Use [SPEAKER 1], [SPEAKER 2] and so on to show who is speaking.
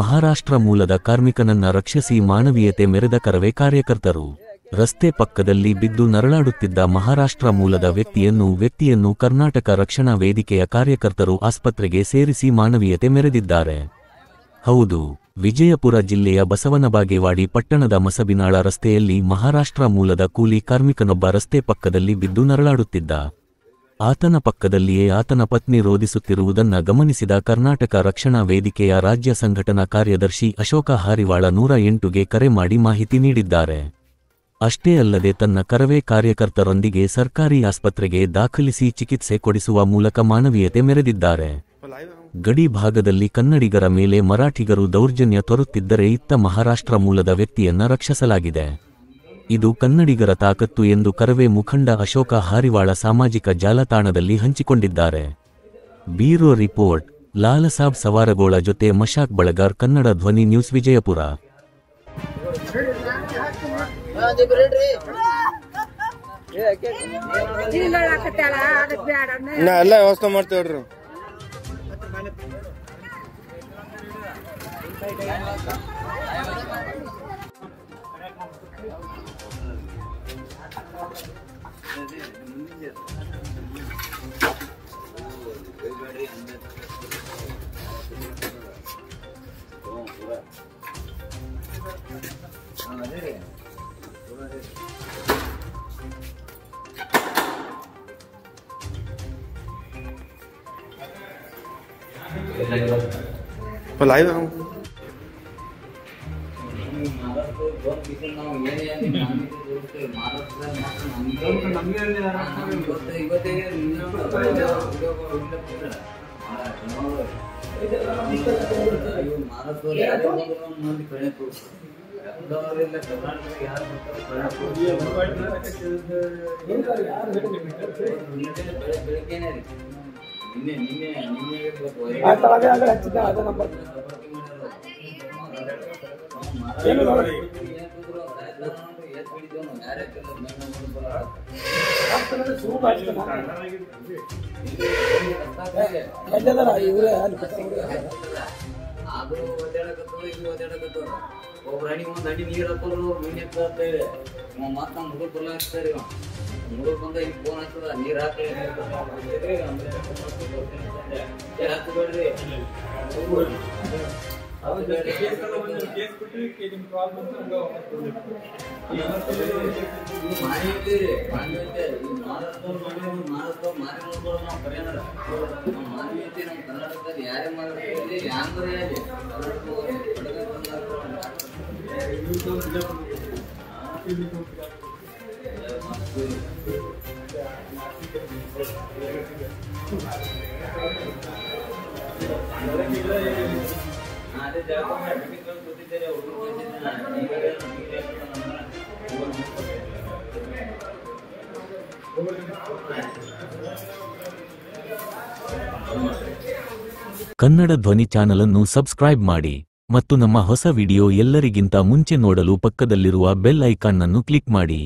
[SPEAKER 1] ಮಹಾರಾಷ್ಟ್ರ ಮೂಲದ ಕಾರ್ಮಿಕನನ್ನ ರಕ್ಷಿಸಿ ಮಾನವೀಯತೆ ಮೆರೆದ ಕರವೇ ಕಾರ್ಯಕರ್ತರು. ರಸ್ತೆ ಪಕ್ಕದಲ್ಲಿ ಬಿದ್ದು ನರಳಾಡುತ್ತಿದ್ದ ಮಹಾರಾಷ್ಟ್ರ ಮೂಲದ ವ್ಯಕ್ತಿಯನ್ನು ಕರ್ನಾಟಕ ರಕ್ಷಣಾ ವೇದಿಕೆಯ ಕಾರ್ಯಕರ್ತರು ಆಸ್ಪತ್ರೆಗೆ ಸೇರಿಸಿ ಮಾನವೀಯತೆ ಮೆರೆದಿದ್ದಾರೆ. ಹೌದು, ವಿಜಯಪುರ ಜಿಲ್ಲೆಯ ಬಸವನಬಾಗೇವಾಡಿ ಪಟ್ಟಣದ ಮಸಬಿನಾಳ ರಸ್ತೆಯಲ್ಲಿ ಮಹಾರಾಷ್ಟ್ರ ಮೂಲದ ಕೂಲಿ ಕಾರ್ಮಿಕನೊಬ್ಬ ರಸ್ತೆ ಪಕ್ಕದಲ್ಲಿ ಬಿದ್ದು ನರಳಾಡುತ್ತಿದ್ದ. ಆತನ ಪಕ್ಕದಲ್ಲಿಯೇ ಆತನ ಪತ್ನಿ ರೋಧಿಸುತ್ತಿರುವುದನ್ನ ಗಮನಿಸಿದ ಕರ್ನಾಟಕ ರಕ್ಷಣಾ ವೇದಿಕೆಯ ರಾಜ್ಯ ಸಂಘಟನಾ ಕಾರ್ಯದರ್ಶಿ ಅಶೋಕ ಹಾರಿವಾಳ 108ಗೆ ಕರೆ ಮಾಡಿ ಮಾಹಿತಿ ನೀಡಿದ್ದಾರೆ. ಅಷ್ಟೇ ಅಲ್ಲದೆ ತನ್ನ ಕರವೇ ಕಾರ್ಯಕರ್ತರೊಂದಿಗೆ ಸರ್ಕಾರಿ ಆಸ್ಪತ್ರೆಗೆ ದಾಖಲಿಸಿ ಚಿಕಿತ್ಸೆ ಕೊಡಿಸುವ ಮೂಲಕ ಮಾನವೀಯತೆ ಮೆರೆದಿದ್ದಾರೆ. ಗಡಿ ಭಾಗದಲ್ಲಿ ಕನ್ನಡಿಗರ ಮೇಲೆ ಮರಾಠಿಗರು ದೌರ್ಜನ್ಯ ತೋರುತ್ತಿದ್ದರೆ ಇತ್ತ ಮಹಾರಾಷ್ಟ್ರ ಮೂಲದ ವ್ಯಕ್ತಿಯನ್ನ ರಕ್ಷಿಸಲಾಗಿದೆ. ಇದು ಕನ್ನಡಿಗರ ತಾಕತ್ತು ಎಂದು ಕರವೇ ಮುಖಂಡ ಅಶೋಕ ಹಾರಿವಾಳ ಸಾಮಾಜಿಕ ಜಾಲತಾಣದಲ್ಲಿ ಹಂಚಿಕೊಂಡಿದ್ದಾರೆ. ಬ್ಯೂರೋ ರಿಪೋರ್ಟ್, ಲಾಲಸಾಬ್ ಸವಾರಗೋಳ ಜೊತೆ ಮಶಾಕ್ ಬಳಗಾರ್, ಕನ್ನಡ ಧ್ವನಿ ನ್ಯೂಸ್, ವಿಜಯಪುರ.
[SPEAKER 2] ಎಲ್ಲ ವ್ಯವಸ್ಥೆ ಮಾಡ್ತೇವ್ರಿ. लाइव ಒಬ್ಬರನಿ ಒಂದು ಅಡಿ ನೀರು ಹಾಕೋರು ಮೀನು ಹಾಕ್ತಾರೆ. ಮಾತು ನಮ್ಮ ಹುಡುಗ ಬಲ್ಲ ಹಾಕ್ತಾರೆ. ಹುಡುಗ ಬಂದ ಈಗ ಫೋನ್ ಹಾಕ್ತದ ನೀರು ಹಾಕಿ ಹಾಕಬೇಡ್ರಿ. ಮಾನವೀಯತೆ ನಮ್ಮ ಕರ್ನಾಟಕದಲ್ಲಿ ಯಾರೇ ಮಾಡಿದ್ರೆ ಯಾಂಗ್ರೆ
[SPEAKER 1] ಕನ್ನಡ ಧ್ವನಿ ಚಾನೆಲ್ ಅನ್ನು ಸಬ್ಸ್ಕ್ರೈಬ್ ಮಾಡಿ ಮತ್ತು ನಮ್ಮ ಹೊಸ ವಿಡಿಯೋ ಎಲ್ಲರಿಗಿಂತ ಮುಂಚೆ ನೋಡಲು ಪಕ್ಕದಲ್ಲಿರುವ ಬೆಲ್ ಐಕಾನ್ ಅನ್ನು ಕ್ಲಿಕ್ ಮಾಡಿ.